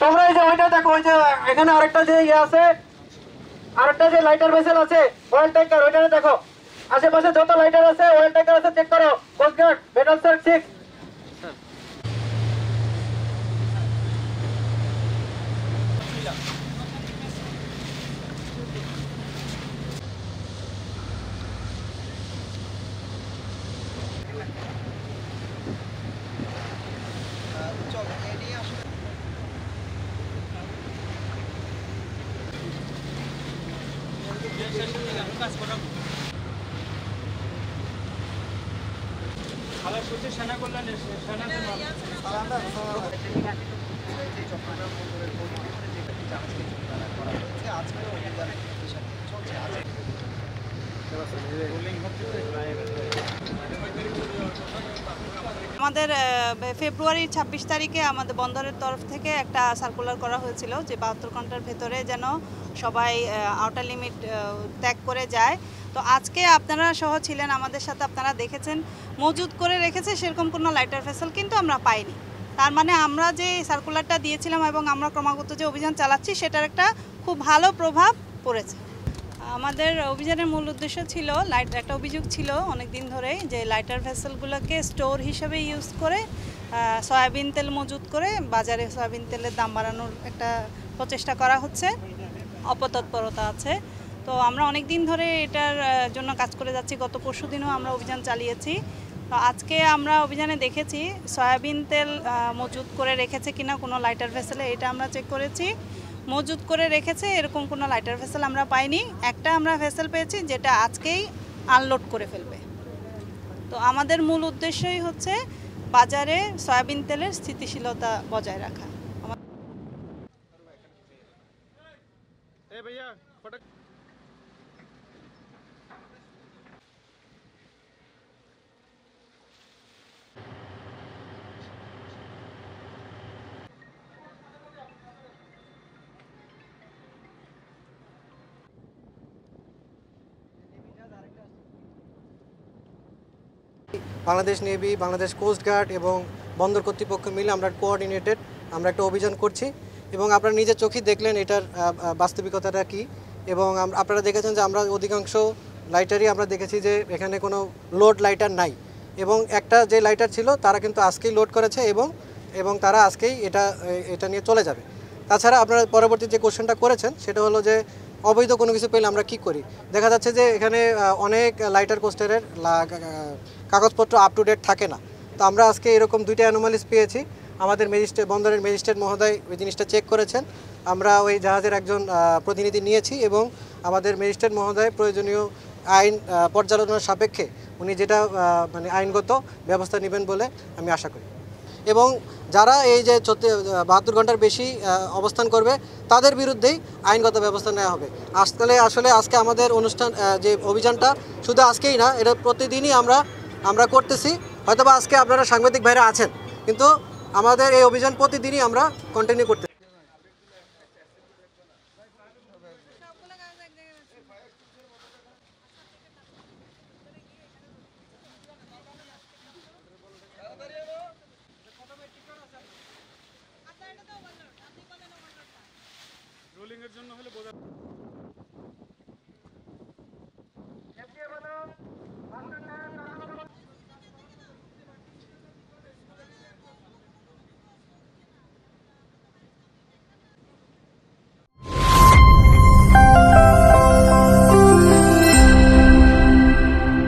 তোমরা এই যে ওইটা দেখো, ওই যে এখানে আরেকটা যে ইয়ে আছে, আরেকটা যে লাইটার ভেসেল আছে, অয়েল ট্যাঙ্কার, ওইটা দেখো। আশেপাশে যত লাইটার আছে, অয়েল ট্যাঙ্কার আছে, চেক করো। Coastguard metal search 6। আমাদের ফেব্রুয়ারির ২৬ তারিখে আমাদের বন্দরের তরফ থেকে একটা সার্কুলার করা হয়েছিল যে ৭২ ঘন্টার ভেতরে যেন সবাই আউটার লিমিট ত্যাগ করে যায়। তো আজকে আপনারা সহ ছিলেন আমাদের সাথে, আপনারা দেখেছেন মজুদ করে রেখেছে সেরকম কোনো লাইটার ভেসেল কিন্তু আমরা পাইনি। তার মানে আমরা যে সার্কুলারটা দিয়েছিলাম এবং আমরা ক্রমাগত যে অভিযান চালাচ্ছি সেটার একটা খুব ভালো প্রভাব পড়েছে। আমাদের অভিযানের মূল উদ্দেশ্য ছিল, একটা অভিযোগ ছিল অনেক দিন ধরেই যে লাইটার ভেসেলগুলোকে স্টোর হিসেবে ইউজ করে সয়াবিন তেল মজুত করে বাজারে সয়াবিন তেলের দাম বাড়ানোর একটা প্রচেষ্টা করা হচ্ছে, অপতৎপরতা আছে। তো আমরা অনেক দিন ধরে এটার জন্য কাজ করে যাচ্ছি। গত পরশুদিনও আমরা অভিযান চালিয়েছি। তো আজকে আমরা অভিযানে দেখেছি সয়াবিন তেল মজুত করে রেখেছে কিনা কোনো লাইটার ভেসেলে, এটা আমরা চেক করেছি। মজুত করে রেখেছে এরকম কোনো লাইটার ভেসেল আমরা পাইনি। একটা আমরা ভেসেল পেয়েছি যেটা আজকেই আনলোড করে ফেলবে। তো আমাদের মূল উদ্দেশ্যই হচ্ছে বাজারে সয়াবিন তেলের স্থিতিশীলতা বজায় রাখা। বাংলাদেশ নেভি, বাংলাদেশ কোস্টগার্ড এবং বন্দর কর্তৃপক্ষ মিলে আমরা কোঅর্ডিনেটেড আমরা একটা অভিযান করছি এবং আপনারা নিজের চোখেই দেখলেন এটার বাস্তবিকতাটা কী। এবং আপনারা দেখেছেন যে আমরা অধিকাংশ লাইটারই আমরা দেখেছি যে এখানে কোনো লোড লাইটার নাই, এবং একটা যে লাইটার ছিল তারা কিন্তু আজকেই লোড করেছে এবং তারা আজকেই এটা নিয়ে চলে যাবে। তাছাড়া আপনারা পরবর্তী যে কোশ্চেনটা করেছেন সেটা হলো যে অবৈধ কোনো কিছু পেলে আমরা কি করি। দেখা যাচ্ছে যে এখানে অনেক লাইটার কোস্টারের কাগজপত্র আপ টু ডেট থাকে না। তো আমরা আজকে এরকম 2টা অ্যানোমালিস পেয়েছি। আমাদের বন্দরের ম্যাজিস্ট্রেট মহোদয় ওই জিনিসটা চেক করেছেন। আমরা ওই জাহাজের একজন প্রতিনিধি নিয়েছি এবং আমাদের ম্যাজিস্ট্রেট মহোদয় প্রয়োজনীয় আইন পর্যালোচনার সাপেক্ষে উনি যেটা মানে আইনগত ব্যবস্থা নেবেন বলে আমি আশা করি। এবং যারা এই যে 72 ঘন্টার বেশি অবস্থান করবে তাদের বিরুদ্ধেই আইনগত ব্যবস্থা নেওয়া হবে। আসলে আজকে আমাদের অনুষ্ঠান যে অভিযানটা শুধু আজকেই না, এটা প্রতিদিনই আমরা করতেছি। হয়তোবা আজকে আপনারা সাংবাদিক ভাইরা আছেন, কিন্তু আমাদের এই অভিযান প্রতিদিনই আমরা কন্টিনিউ করতে। রোলিং এর জন্য হলে বোঝা